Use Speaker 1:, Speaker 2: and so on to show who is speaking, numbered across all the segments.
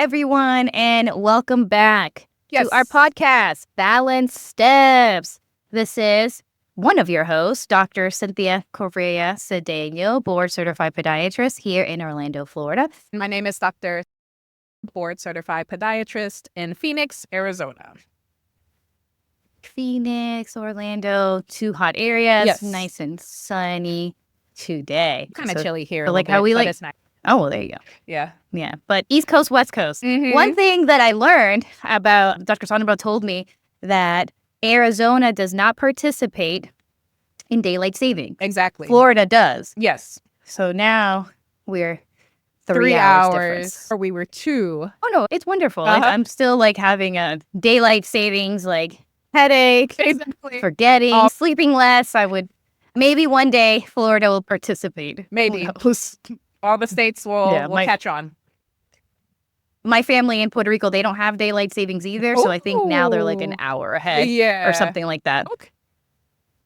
Speaker 1: everyone, and welcome back
Speaker 2: Yes.
Speaker 1: to our podcast, Balanced Steps. This is one of your hosts, Dr. Cynthia Correa Cedeno, board-certified podiatrist here in Orlando, Florida.
Speaker 2: My name is Dr. Board-certified podiatrist in Phoenix, Arizona.
Speaker 1: Phoenix, Orlando, two hot areas,
Speaker 2: Yes.
Speaker 1: nice and sunny today.
Speaker 2: Kind of chilly here.
Speaker 1: So
Speaker 2: a
Speaker 1: like
Speaker 2: little
Speaker 1: how
Speaker 2: bit,
Speaker 1: we
Speaker 2: but
Speaker 1: like.
Speaker 2: it's nice.
Speaker 1: Oh, well, there you go.
Speaker 2: Yeah.
Speaker 1: Yeah, but East Coast, West Coast.
Speaker 2: Mhm.
Speaker 1: One thing that I learned about Dr. Sondema told me that Arizona does not participate in daylight saving.
Speaker 2: Exactly.
Speaker 1: Florida does.
Speaker 2: Yes.
Speaker 1: So now we're
Speaker 2: 3
Speaker 1: hours
Speaker 2: hours.
Speaker 1: difference.
Speaker 2: Or we were 2.
Speaker 1: Oh no, it's wonderful. Like,
Speaker 2: Uh-huh.
Speaker 1: I'm still like having a daylight savings like headache,
Speaker 2: Exactly.
Speaker 1: forgetting, sleeping less. Maybe one day Florida will participate.
Speaker 2: Maybe.
Speaker 1: Who knows?
Speaker 2: All the states will catch on.
Speaker 1: My family in Puerto Rico, they don't have daylight savings either. So I think now they're like an
Speaker 2: Ooh.
Speaker 1: hour ahead
Speaker 2: Yeah.
Speaker 1: or something like that.
Speaker 2: Okay.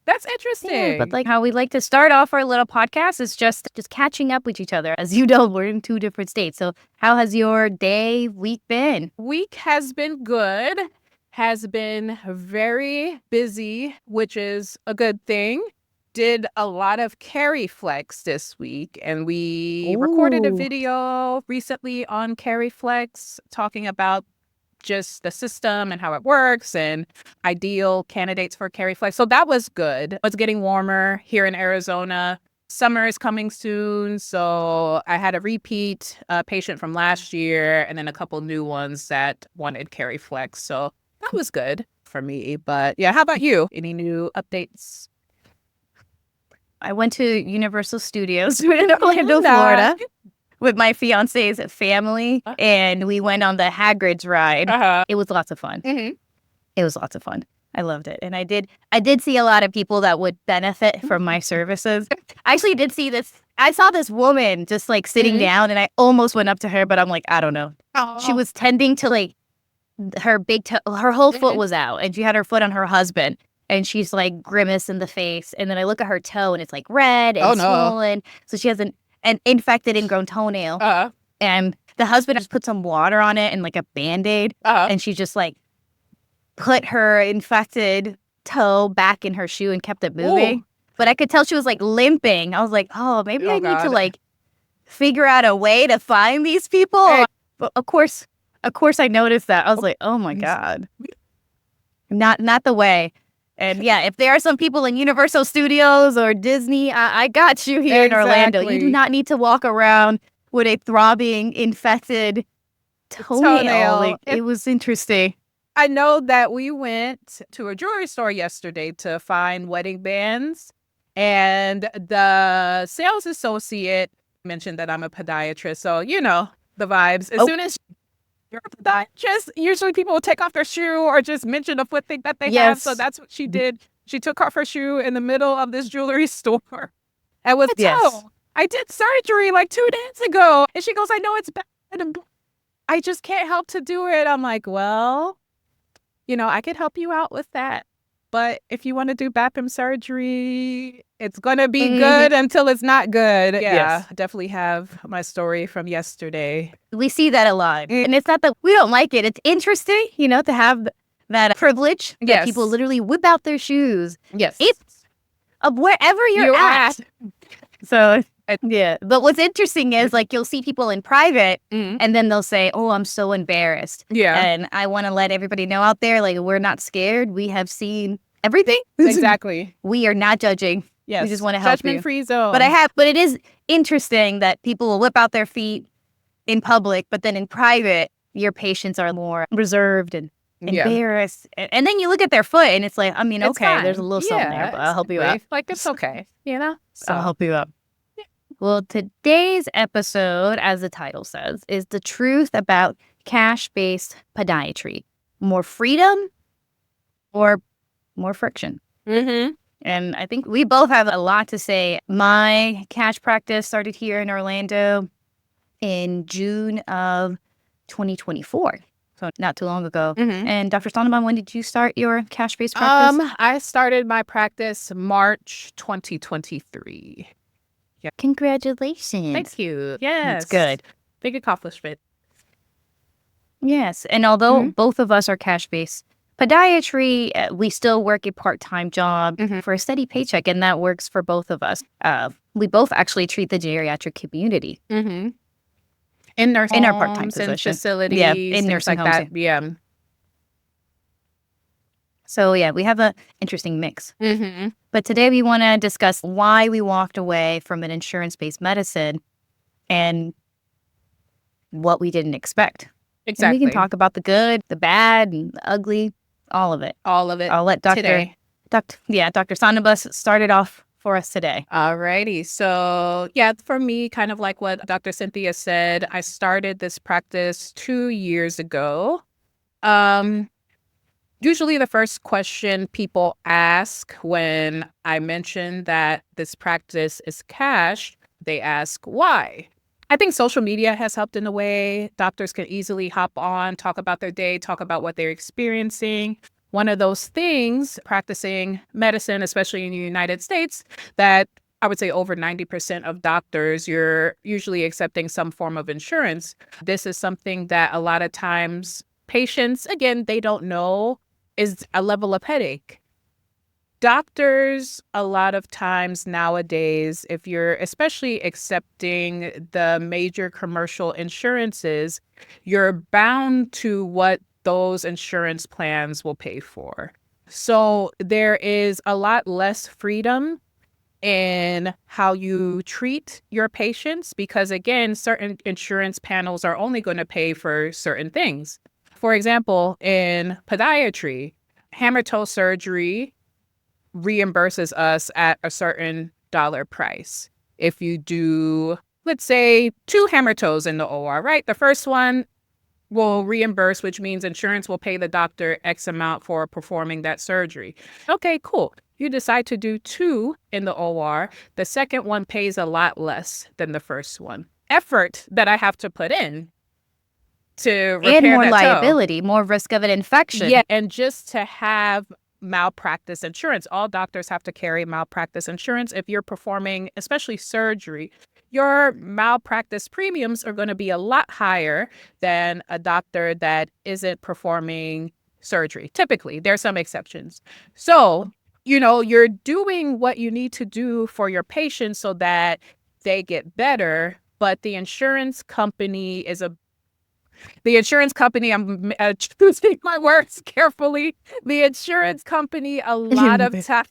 Speaker 2: That's interesting.
Speaker 1: Yeah, but like how we like to start off our little podcast is just catching up with each other. As you know, we're in 2 different states. So how has your week been?
Speaker 2: Week has been good, has been very busy, which is a good thing. Did a lot of Carry Flex this week, and we recorded a
Speaker 1: Ooh.
Speaker 2: video recently on Carry Flex talking about just the system and how it works and ideal candidates for Carry Flex. So that was good. It's getting warmer here in Arizona. Summer is coming soon, so I had a repeat patient from last year and then a couple new ones that wanted Carry Flex. So that was good for me. But yeah, how about you? Any new updates?
Speaker 1: I went to Universal Studios in Orlando, Florida with my fiance's family, and we went on the Hagrid's ride. It was lots of fun.
Speaker 2: Mm-hmm.
Speaker 1: It was lots of fun. I loved it. And I did see a lot of people that would benefit from my services. I actually did see this. I saw this woman just like sitting down, and I almost went up to her, but I'm like, I don't know. She was tending to like her big toe. Her whole foot was out, and she had her foot on her husband. And she's like grimace in the face. And then I look at her toe and it's like red and swollen. So she has an infected ingrown toenail. And the husband just put some water on it and like a Band-Aid. And she just like put her infected toe back in her shoe and kept it moving. But I could tell she was like limping. I was like, oh, maybe I need to like figure out a way to find these people. But of course I noticed that. I was like, oh my God. Not the way. And yeah, if there are some people in Universal Studios or Disney, I got you here in Orlando. You do not need to walk around with a throbbing, infected toenail. Like, it was interesting.
Speaker 2: I know that we went to a jewelry store yesterday to find wedding bands, and the sales associate mentioned that I'm a podiatrist. So, you know, the vibes. As soon as you're a podiatrist, usually people will take off their shoe or just mention a foot thing that they have. So that's what she did. She took off her shoe in the middle of this jewelry store. And was I did surgery like 2 days ago. And she goes, I know it's bad. And I just can't help to do it. I'm like, well, you know, I could help you out with that. But if you want to do bathroom surgery, it's going to be good until it's not good. Yeah, I definitely have my story from yesterday.
Speaker 1: We see that a lot. And it's not that we don't like it. It's interesting, you know, to have that privilege that people literally whip out their shoes.
Speaker 2: Yes.
Speaker 1: It's wherever you're at. So, yeah. But what's interesting is like you'll see people in private and then they'll say, oh, I'm so embarrassed.
Speaker 2: Yeah.
Speaker 1: And I want to let everybody know out there, like, we're not scared. We have seen everything.
Speaker 2: Exactly.
Speaker 1: We are not judging.
Speaker 2: Yes.
Speaker 1: We just want to help you.
Speaker 2: Judgment-free zone.
Speaker 1: But it is interesting that people will whip out their feet in public, but then in private, your patients are more reserved and embarrassed. And then you look at their foot and it's like, I mean,
Speaker 2: It's fine.
Speaker 1: there's a little something there, but I'll help you out.
Speaker 2: Like, it's okay, you know? So.
Speaker 1: I'll help you out. Well, today's episode, as the title says, is the truth about cash-based podiatry. More freedom or more friction? And I think we both have a lot to say. My cash practice started here in Orlando in June of 2024. So not too long ago. And Dr. Sondema, when did you start your cash-based practice?
Speaker 2: I started my practice March 2023. Yeah.
Speaker 1: Congratulations.
Speaker 2: Thank you. Yes.
Speaker 1: That's good.
Speaker 2: Big accomplishment.
Speaker 1: Yes. And although both of us are cash-based, podiatry, we still work a part-time job for a steady paycheck, and that works for both of us. We both actually treat the geriatric community
Speaker 2: In
Speaker 1: in our part-time
Speaker 2: homes and
Speaker 1: position.
Speaker 2: facilities,
Speaker 1: Yeah, in
Speaker 2: things
Speaker 1: nursing
Speaker 2: like
Speaker 1: homes.
Speaker 2: that. Yeah.
Speaker 1: So yeah, we have an interesting mix. But today we want to discuss why we walked away from an insurance-based medicine and what we didn't expect. And we can
Speaker 2: Exactly.
Speaker 1: talk about the good, the bad, and the ugly, all of it.
Speaker 2: All of it
Speaker 1: I'll let Dr.
Speaker 2: today.
Speaker 1: Dr. Sondema start it off for us today.
Speaker 2: Alrighty. So yeah, for me, kind of like what Dr. Cynthia said, I started this practice 2 years ago. Usually the first question people ask when I mention that this practice is cash, they ask why. I think social media has helped in a way. Doctors can easily hop on, talk about their day, talk about what they're experiencing. One of those things, practicing medicine, especially in the United States, that I would say over 90% of doctors, you're usually accepting some form of insurance. This is something that a lot of times patients, again, they don't know is a level of headache. Doctors, a lot of times nowadays, if you're especially accepting the major commercial insurances, you're bound to what those insurance plans will pay for. So there is a lot less freedom in how you treat your patients because, again, certain insurance panels are only going to pay for certain things. For example, in podiatry, hammer toe surgery reimburses us at a certain dollar price. If you do, let's say, 2 hammer toes in the OR, right? The first one will reimburse, which means insurance will pay the doctor X amount for performing that surgery. Okay, cool. You decide to do 2 in the OR. The second one pays a lot less than the first one. Effort that I have to put in to repair
Speaker 1: and more
Speaker 2: that
Speaker 1: liability, more risk of an infection.
Speaker 2: Yeah, and just to have malpractice insurance. All doctors have to carry malpractice insurance. If you're performing, especially surgery, your malpractice premiums are going to be a lot higher than a doctor that isn't performing surgery. Typically, there are some exceptions. So, you're doing what you need to do for your patients so that they get better, but the insurance company I'm choosing my words carefully. The insurance company, a lot of times,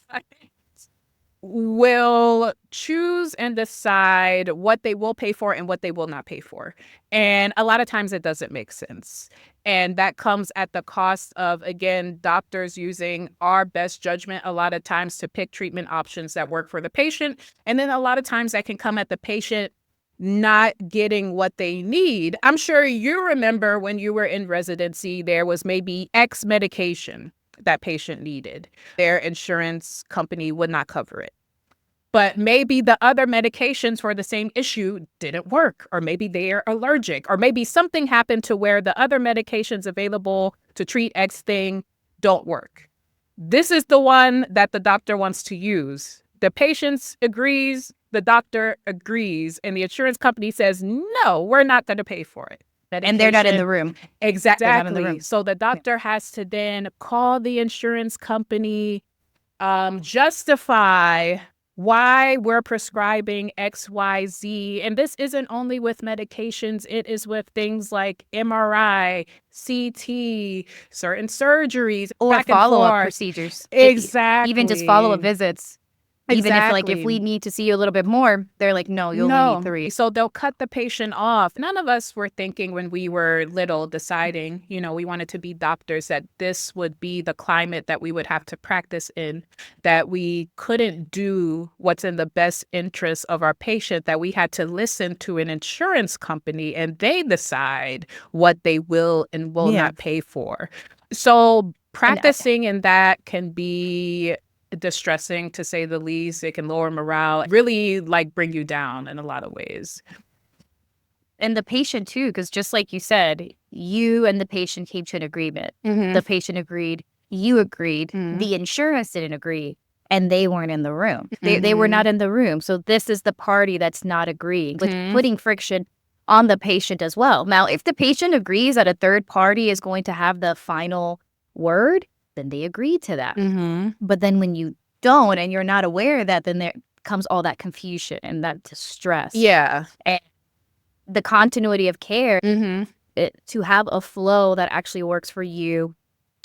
Speaker 2: will choose and decide what they will pay for and what they will not pay for. And a lot of times it doesn't make sense. And that comes at the cost of, again, doctors using our best judgment a lot of times to pick treatment options that work for the patient. And then a lot of times that can come at the patient not getting what they need. I'm sure you remember when you were in residency, there was maybe X medication that patient needed. Their insurance company would not cover it. But maybe the other medications for the same issue didn't work, or maybe they're allergic, or maybe something happened to where the other medications available to treat X thing don't work. This is the one that the doctor wants to use. The patient agrees, the doctor agrees, and the insurance company says, no, we're not going to pay for it.
Speaker 1: And they're not in the room.
Speaker 2: Exactly.
Speaker 1: They're not in the room.
Speaker 2: So the doctor has to then call the insurance company, justify why we're prescribing X, Y, Z. And this isn't only with medications. It is with things like MRI, CT, certain surgeries,
Speaker 1: or
Speaker 2: back and
Speaker 1: follow-up
Speaker 2: forth.
Speaker 1: procedures.
Speaker 2: Exactly.
Speaker 1: Even just follow-up visits.
Speaker 2: Exactly.
Speaker 1: Even if we need to see you a little bit more, they're like, no, you only need 3.
Speaker 2: So they'll cut the patient off. None of us were thinking when we were little, deciding, we wanted to be doctors, that this would be the climate that we would have to practice in, that we couldn't do what's in the best interest of our patient, that we had to listen to an insurance company and they decide what they will and will not pay for. So practicing in that can be distressing, to say the least. It can lower morale, really bring you down in a lot of ways.
Speaker 1: And the patient too, because just like you said, you and the patient came to an agreement. The patient agreed, you agreed, the insurance didn't agree, and they weren't in the room. They were not in the room. So this is the party that's not agreeing, putting friction on the patient as well. Now, if the patient agrees that a third party is going to have the final word, then they agree to that. But then when you don't and you're not aware of that, then there comes all that confusion and that distress.
Speaker 2: Yeah.
Speaker 1: And the continuity of care, to have a flow that actually works for you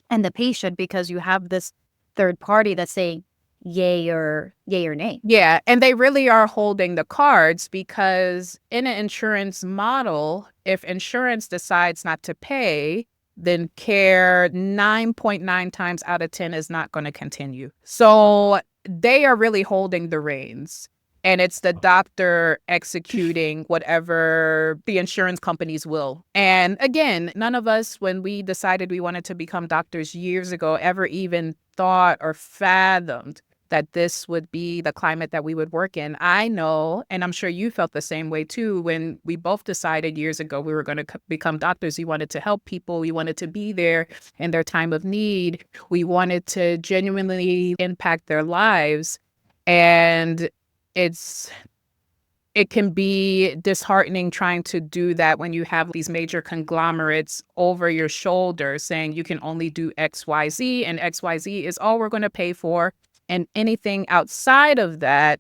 Speaker 1: and the patient, because you have this third party that's saying yay or nay.
Speaker 2: Yeah, and they really are holding the cards, because in an insurance model, if insurance decides not to pay, then care 9.9 times out of 10 is not going to continue. So they are really holding the reins. And it's the doctor executing whatever the insurance companies will. And again, none of us, when we decided we wanted to become doctors years ago, ever even thought or fathomed that this would be the climate that we would work in. I know, and I'm sure you felt the same way too, when we both decided years ago we were going to become doctors. We wanted to help people. We wanted to be there in their time of need. We wanted to genuinely impact their lives. And it can be disheartening trying to do that when you have these major conglomerates over your shoulder saying you can only do XYZ, and XYZ is all we're going to pay for. And anything outside of that,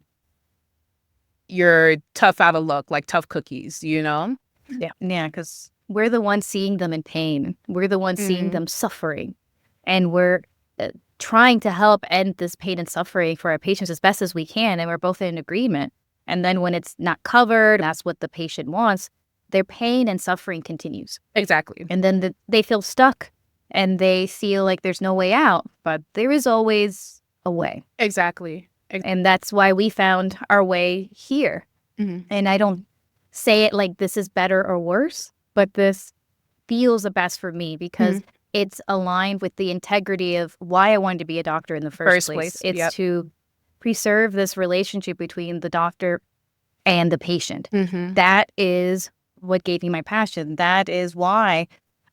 Speaker 2: you're tough out of luck, like tough cookies, you know?
Speaker 1: Yeah, because we're the ones seeing them in pain. We're the ones seeing them suffering. And we're trying to help end this pain and suffering for our patients as best as we can. And we're both in agreement. And then when it's not covered, that's what the patient wants, their pain and suffering continues.
Speaker 2: Exactly.
Speaker 1: And then they feel stuck and they feel like there's no way out. But there is always a way.
Speaker 2: Exactly.
Speaker 1: And that's why we found our way here. And I don't say it like this is better or worse, but this feels the best for me because it's aligned with the integrity of why I wanted to be a doctor in the first place. It's to preserve this relationship between the doctor and the patient. That is what gave me my passion. That is why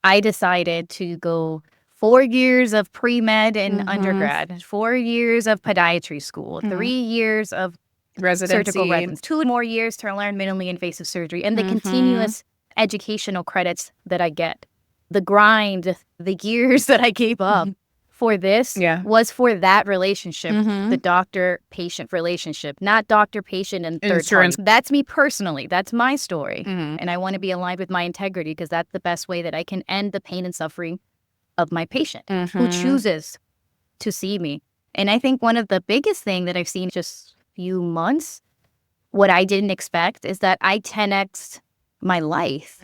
Speaker 1: I decided to go 4 years of pre-med in undergrad, 4 years of podiatry school, 3 years of surgical residency, 2 more years to learn minimally invasive surgery, and the continuous educational credits that I get. The grind, the years that I gave up for this was for that relationship, the doctor-patient relationship, not doctor-patient and third party. That's me personally. That's my story. And I want to be aligned with my integrity because that's the best way that I can end the pain and suffering of my patient who chooses to see me. And I think one of the biggest thing that I've seen just few months, what I didn't expect is that I 10x my life.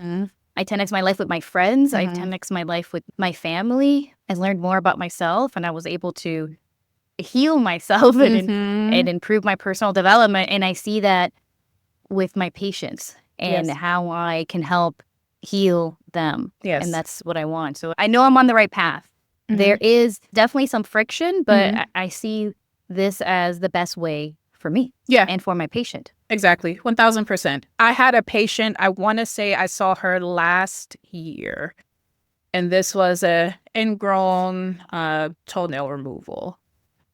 Speaker 1: I 10x my life with my friends. I 10x my life with my family. I learned more about myself and I was able to heal myself and improve my personal development. And I see that with my patients and how I can help heal them. And that's what I want. So I know I'm on the right path. There is definitely some friction, but I see this as the best way for me and for my patient.
Speaker 2: Exactly. 1000%. I had a patient, I want to say I saw her last year, and this was a ingrown toenail removal.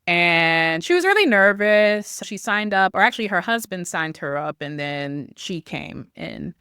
Speaker 2: And she was really nervous. She signed up, or actually her husband signed her up, and then she came in.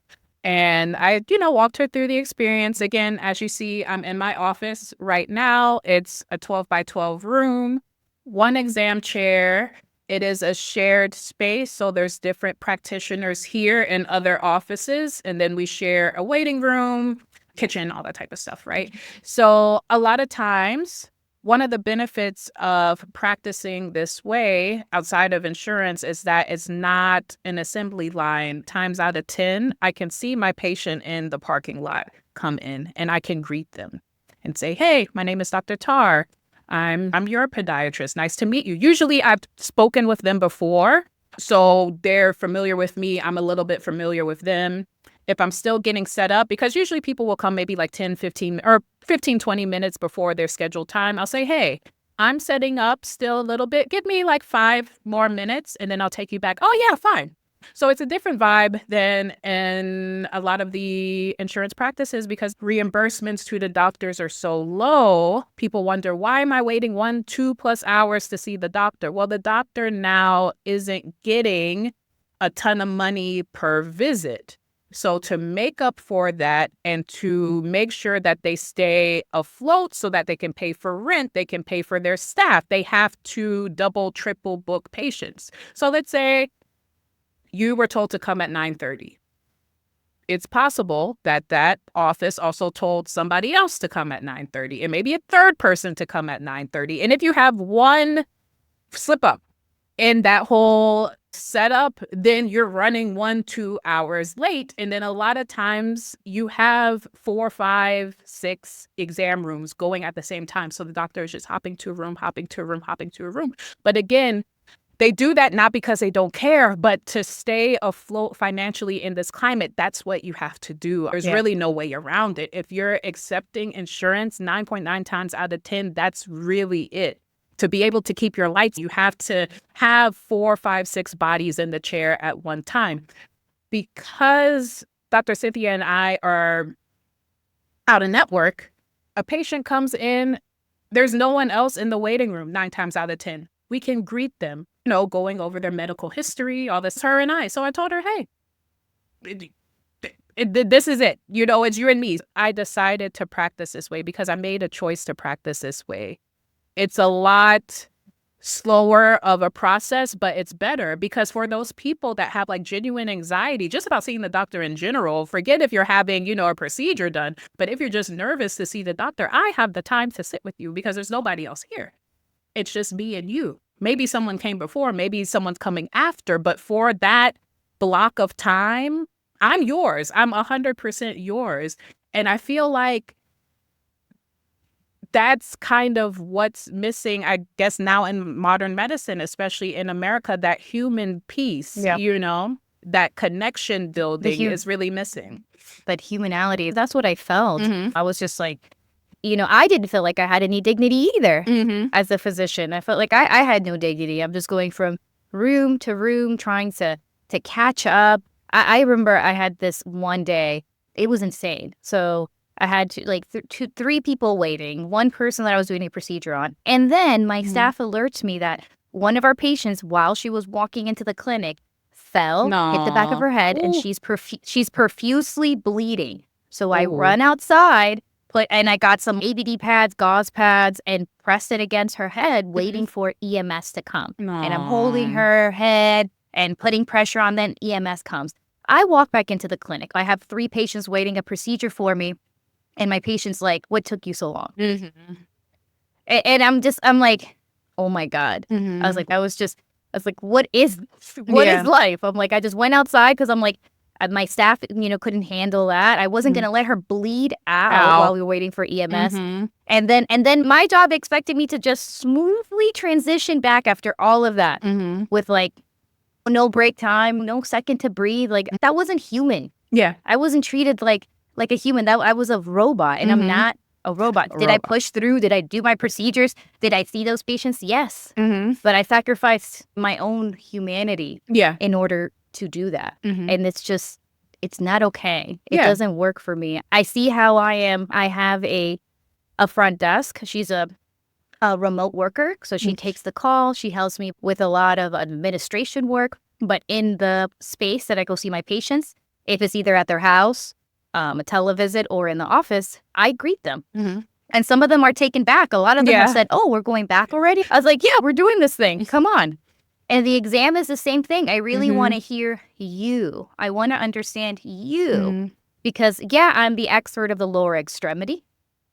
Speaker 2: And I, walked her through the experience. Again, as you see, I'm in my office right now. It's a 12 by 12 room, 1 exam chair. It is a shared space. So there's different practitioners here in other offices. And then we share a waiting room, kitchen, all that type of stuff, right? So a lot of times, one of the benefits of practicing this way outside of insurance is that it's not an assembly line. Times out of 10, I can see my patient in the parking lot come in and I can greet them and say, hey, my name is Dr. Tarr. I'm your podiatrist. Nice to meet you. Usually I've spoken with them before, so they're familiar with me. I'm a little bit familiar with them. If I'm still getting set up, because usually people will come maybe like 10, 15 or 15, 20 minutes before their scheduled time, I'll say, hey, I'm setting up still a little bit. Give me like 5 more minutes and then I'll take you back. Oh, yeah, fine. So it's a different vibe than in a lot of the insurance practices because reimbursements to the doctors are so low. People wonder, why am I waiting 1, 2+ hours to see the doctor? Well, the doctor now isn't getting a ton of money per visit. So to make up for that and to make sure that they stay afloat so that they can pay for rent, they can pay for their staff, they have to double, triple book patients. So let's say you were told to come at 9:30. It's possible that that office also told somebody else to come at 9:30 and maybe a third person to come at 9:30. And if you have one slip up in that whole setup, then you're running 1-2 hours late. And then a lot of times you have 4, 5, 6 exam rooms going at the same time. So the doctor is just hopping to a room, hopping to a room, hopping to a room. But again, they do that not because they don't care, but to stay afloat financially in this climate, that's what you have to do. There's really no way around it. If you're accepting insurance 9.9 times out of 10, that's really it. To be able to keep your lights, you have to have 4, 5, 6 bodies in the chair at one time. Because Dr. Cynthia and I are out of network, a patient comes in, there's no one else in the waiting room 9 times out of 10. We can greet them, going over their medical history, all this, her and I. So I told her, hey, this is it. It's you and me. I decided to practice this way because I made a choice to practice this way. It's a lot slower of a process, but it's better because for those people that have like genuine anxiety, just about seeing the doctor in general, forget if you're having, a procedure done, but if you're just nervous to see the doctor, I have the time to sit with you because there's nobody else here. It's just me and you. Maybe someone came before, maybe someone's coming after, but for that block of time, I'm yours. I'm 100% yours. And I feel like that's kind of what's missing, I guess, now in modern medicine, especially in America, that human piece, that connection building is really missing.
Speaker 1: That humanality, that's what I felt. I was just like, I didn't feel like I had any dignity either as a physician. I felt like I had no dignity. I'm just going from room to room trying to catch up. I remember I had this one day, it was insane. So I had three people waiting, one person that I was doing a procedure on. And then my staff alerts me that one of our patients, while she was walking into the clinic, fell, hit the back of her head, and she's profusely bleeding. So I run outside, and I got some ABD pads, gauze pads, and pressed it against her head, waiting for EMS to come. And I'm holding her head and putting pressure on, then EMS comes. I walk back into the clinic. I have 3 patients waiting a procedure for me. And my patient's like, what took you so long? And I'm like, oh my God. I was like, what is life? I'm like, I just went outside because I'm like, my staff, couldn't handle that. I wasn't going to let her bleed out while we were waiting for EMS. And then my job expected me to just smoothly transition back after all of that with no break time, no second to breathe. Like, that wasn't human.
Speaker 2: Yeah.
Speaker 1: I wasn't treated like a human. That I was a robot, and I'm not a robot. Did I push through? Did I do my procedures? Did I see those patients? Yes. But I sacrificed my own humanity in order to do that. And it's not okay. It doesn't work for me. I see how I am. I have a front desk. She's a remote worker. So she takes the call. She helps me with a lot of administration work. But in the space that I go see my patients, if it's either at their house, a televisit, or in the office, I greet them. And some of them are taken back. A lot of them have said, oh, we're going back already? I was like, yeah, we're doing this thing. Come on. And the exam is the same thing. I really want to hear you. I want to understand you. Because, I'm the expert of the lower extremity,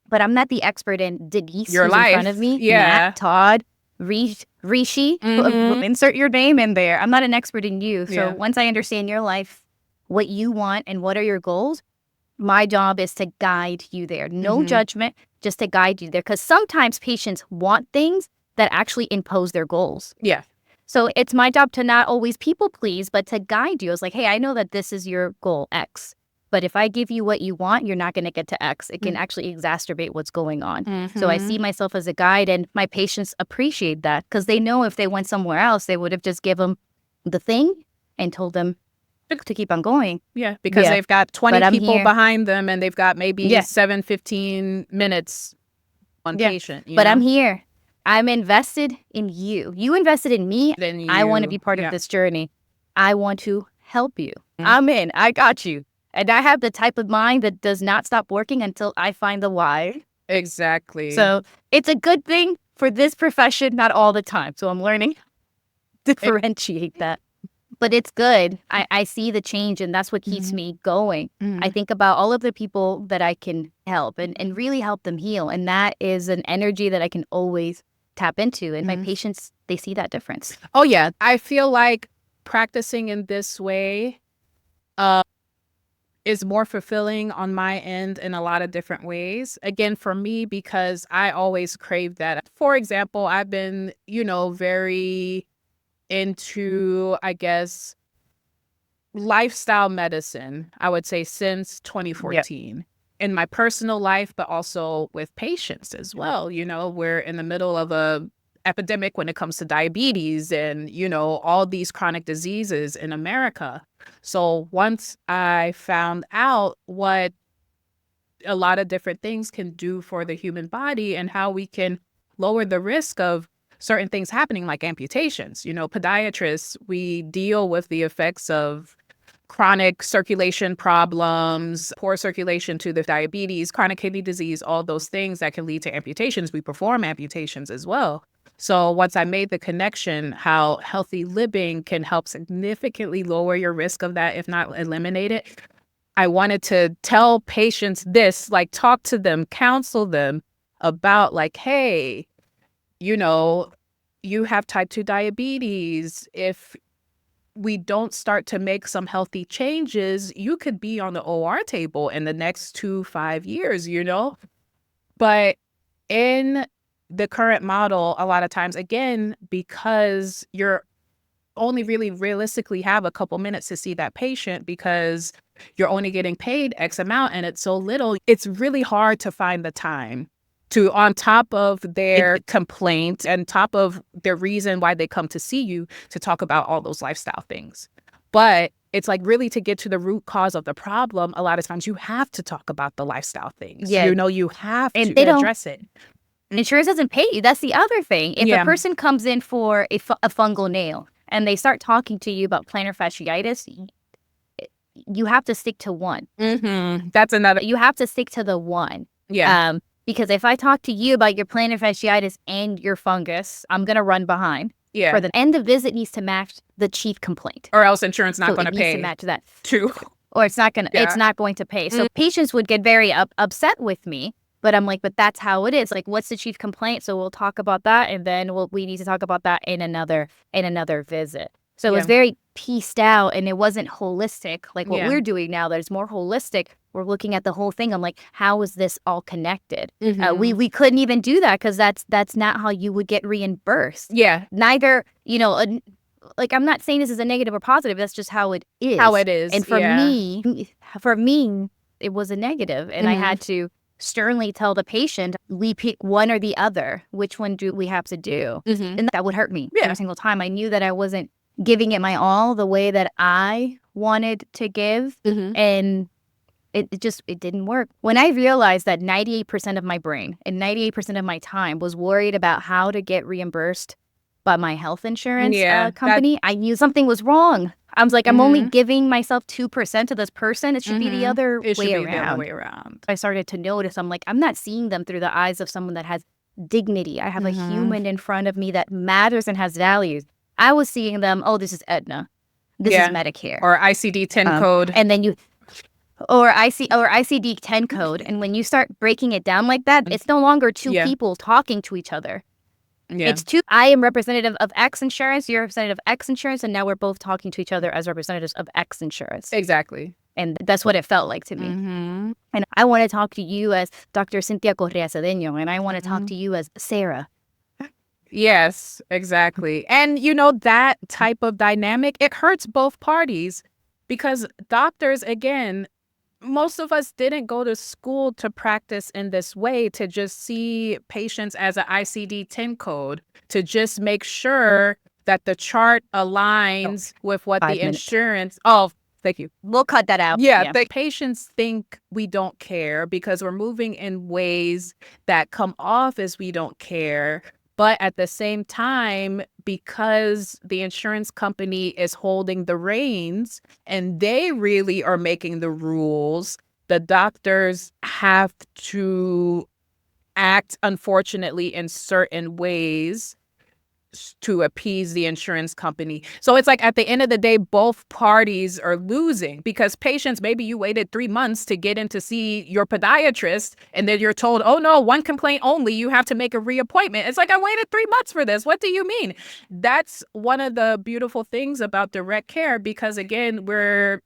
Speaker 1: but I'm not the expert in Denise,
Speaker 2: your
Speaker 1: who's
Speaker 2: life.
Speaker 1: In front of me. Matt, Todd, Rishi. Insert your name in there. I'm not an expert in you. So once I understand your life, what you want and what are your goals, my job is to guide you there. No judgment, just to guide you there. Because sometimes patients want things that actually impose their goals.
Speaker 2: Yeah.
Speaker 1: So it's my job to not always people please, but to guide you. It's like, hey, I know that this is your goal, X. But if I give you what you want, you're not going to get to X. It can actually exacerbate what's going on. So I see myself as a guide, and my patients appreciate that because they know if they went somewhere else, they would have just given them the thing and told them to keep on going.
Speaker 2: Yeah, because they've got 20 people behind them, and they've got maybe 15 minutes on patient.
Speaker 1: But I'm here. I'm invested in you. You invested in me. I want to be part of this journey. I want to help you. I'm in. I got you. And I have the type of mind that does not stop working until I find the why.
Speaker 2: Exactly.
Speaker 1: So it's a good thing for this profession, not all the time. So I'm learning to differentiate that. But it's good. I see the change, and that's what keeps me going. I think about all of the people that I can help and really help them heal. And that is an energy that I can always tap into. And my patients, they see that difference.
Speaker 2: Oh, yeah. I feel like practicing in this way is more fulfilling on my end in a lot of different ways. Again, for me, because I always crave that. For example, I've been, very into, I guess, lifestyle medicine, I would say, since 2014. In my personal life, but also with patients as well. We're in the middle of a epidemic when it comes to diabetes and, all these chronic diseases in America. So once I found out what a lot of different things can do for the human body and how we can lower the risk of certain things happening, like amputations. Podiatrists, we deal with the effects of chronic circulation problems, poor circulation to the diabetes, chronic kidney disease, all those things that can lead to amputations. We perform amputations as well. So once I made the connection, how healthy living can help significantly lower your risk of that, if not eliminate it, I wanted to tell patients this, like talk to them, counsel them about like, hey, you have type 2 diabetes. If we don't start to make some healthy changes, you could be on the OR table in the next 5 years, But in the current model, a lot of times, again, because you're only really realistically have a couple minutes to see that patient because you're only getting paid X amount and it's so little, it's really hard to find the time to, on top of their complaint and top of their reason why they come to see you, to talk about all those lifestyle things. But it's like really to get to the root cause of the problem, a lot of times you have to talk about the lifestyle things.
Speaker 1: Yeah.
Speaker 2: You have
Speaker 1: And
Speaker 2: to
Speaker 1: they don't-
Speaker 2: address it.
Speaker 1: Insurance doesn't pay you. That's the other thing. If
Speaker 2: Yeah.
Speaker 1: a person comes in for a fungal nail and they start talking to you about plantar fasciitis, you have to stick to one.
Speaker 2: That's another.
Speaker 1: You have to stick to the one.
Speaker 2: Yeah.
Speaker 1: Because if I talk to you about your plantar fasciitis and your fungus, I'm going to run behind.
Speaker 2: Yeah.
Speaker 1: For the end of visit needs to match the chief complaint.
Speaker 2: Or else insurance not going to
Speaker 1: It needs
Speaker 2: pay.
Speaker 1: to match that.
Speaker 2: True.
Speaker 1: Or it's not going to.
Speaker 2: Yeah.
Speaker 1: It's not going to pay. So patients would get very upset with me. But I'm like, but that's how it is. Like, what's the chief complaint? So we'll talk about that, and then we need to talk about that in another visit. So it was very pieced out, and it wasn't holistic like what we're doing now. That is more holistic. We're looking at the whole thing. I'm like, how is this all connected? We couldn't even do that because that's not how you would get reimbursed.
Speaker 2: Yeah.
Speaker 1: Neither, like, I'm not saying this is a negative or positive. That's just how it is.
Speaker 2: How it is.
Speaker 1: And for me, it was a negative, and I had to sternly tell the patient, we pick one or the other. Which one do we have to do? And that would hurt me every single time. I knew that I wasn't giving it my all the way that I wanted to give. And it didn't work. When I realized that 98% of my brain and 98% of my time was worried about how to get reimbursed by my health insurance company, I knew something was wrong. I was like, I'm only giving myself 2% to this person. It should be the other way around. I started to notice, I'm like, I'm not seeing them through the eyes of someone that has dignity. I have a human in front of me that matters and has values. I was seeing them, oh, this is Aetna. This is Medicare.
Speaker 2: Or ICD-10 code.
Speaker 1: And then or ICD-10 code. And when you start breaking it down like that, it's no longer two people talking to each other.
Speaker 2: Yeah.
Speaker 1: It's two. I am representative of X insurance. You're representative of X insurance. And now we're both talking to each other as representatives of X insurance.
Speaker 2: Exactly.
Speaker 1: And that's what it felt like to me. And I want to talk to you as Dr.Cynthia Correa Cedeno. And I want to talk to you as Sarah.
Speaker 2: Yes, exactly. And, that type of dynamic, it hurts both parties because doctors, again, most of us didn't go to school to practice in this way, to just see patients as an ICD-10 code, to just make sure that the chart aligns with what the insurance. Oh, thank you.
Speaker 1: We'll cut that out.
Speaker 2: Yeah. The patients think we don't care because we're moving in ways that come off as we don't care. But at the same time, because the insurance company is holding the reins and they really are making the rules, the doctors have to act, unfortunately, in certain ways to appease the insurance company. So it's like at the end of the day, both parties are losing, because patients, maybe you waited 3 months to get in to see your podiatrist, and then you're told, oh no, one complaint only, you have to make a reappointment. It's like, I waited 3 months for this. What do you mean? That's one of the beautiful things about direct care, because again, we're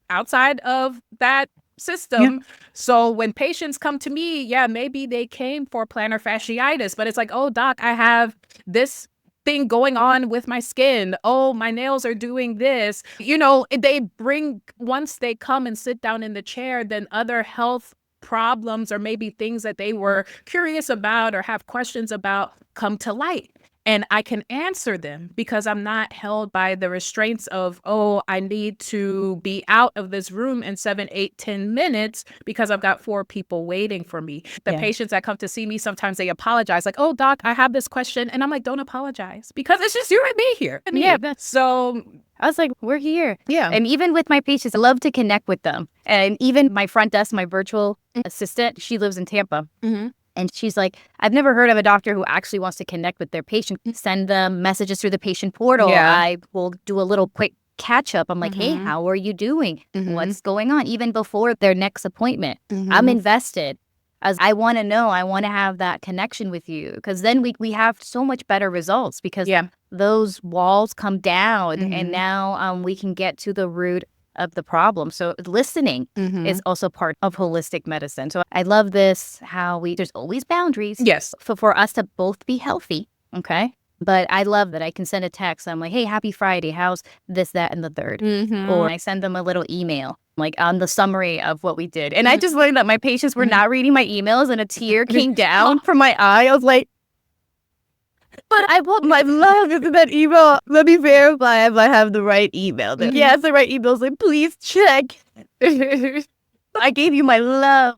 Speaker 2: outside of that system.
Speaker 1: Yeah.
Speaker 2: So when patients come to me, yeah, maybe they came for plantar fasciitis, but it's like, oh doc, I have this thing going on with my skin. Oh, my nails are doing this. You know, they bring, once they come and sit down in the chair, then other health problems or maybe things that they were curious about or have questions about come to light. And I can answer them because I'm not held by the restraints of, oh, I need to be out of this room in 7, 8, 10 minutes because I've got 4 people waiting for me. The
Speaker 1: Yeah.
Speaker 2: patients that come to see me, sometimes they apologize. Like, oh, doc, I have this question. And I'm like, don't apologize, because it's just you and me here.
Speaker 1: Yeah.
Speaker 2: So
Speaker 1: I was like, we're here.
Speaker 2: yeah.
Speaker 1: And even with my patients, I love to connect with them. And even my front desk, my virtual assistant, she lives in Tampa.
Speaker 2: Mhm.
Speaker 1: And she's like, I've never heard of a doctor who actually wants to connect with their patient, send them messages through the patient portal.
Speaker 2: Yeah.
Speaker 1: I will do a little quick catch up. I'm like, hey,
Speaker 2: Mhm.
Speaker 1: how are you doing?
Speaker 2: Mhm.
Speaker 1: What's going on? Even before their next appointment,
Speaker 2: Mhm.
Speaker 1: I'm invested. As I want to know, I want to have that connection with you, because then we have so much better results, because
Speaker 2: Yeah.
Speaker 1: those walls come down
Speaker 2: Mhm.
Speaker 1: and now we can get to the root of the problem. So listening
Speaker 2: Mhm.
Speaker 1: is also part of holistic medicine. So I love this, how there's always boundaries
Speaker 2: Yes.
Speaker 1: for us to both be healthy. Okay. But I love that I can send a text. I'm like, hey, happy Friday. How's this, that, and the third?
Speaker 2: Mhm.
Speaker 1: Or I send them a little email, like on the summary of what we did. And I just learned that my patients were not reading my emails, and a tear came down from my eye. I was like, but I put my love into that email. Let me verify if I have the right email.
Speaker 2: Mhm.
Speaker 1: Yes, the right email. Like, please check. I gave you my love.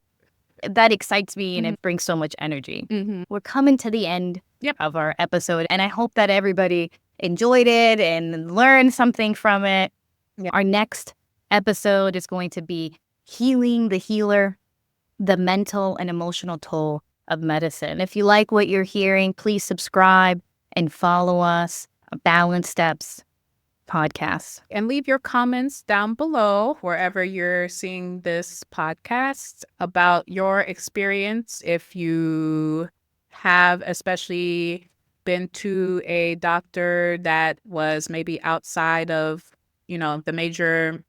Speaker 1: That excites me, and it brings so much energy.
Speaker 2: Mhm.
Speaker 1: We're coming to the end
Speaker 2: Yep.
Speaker 1: of our episode, and I hope that everybody enjoyed it and learned something from it.
Speaker 2: Yeah.
Speaker 1: Our next episode is going to be Healing the Healer, the mental and emotional toll of medicine. If you like what you're hearing, please subscribe and follow us, Balance Steps podcast.
Speaker 2: And leave your comments down below wherever you're seeing this podcast about your experience. If you have especially been to a doctor that was maybe outside of, the major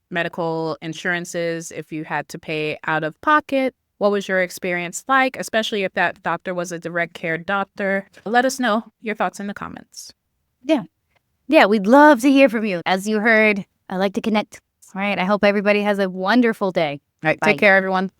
Speaker 2: medical insurances, if you had to pay out of pocket, what was your experience like, especially if that doctor was a direct care doctor? Let us know your thoughts in the comments.
Speaker 1: Yeah, we'd love to hear from you. As you heard, I like to connect. All right. I hope everybody has a wonderful day.
Speaker 2: All right.
Speaker 1: Bye.
Speaker 2: Take care, everyone.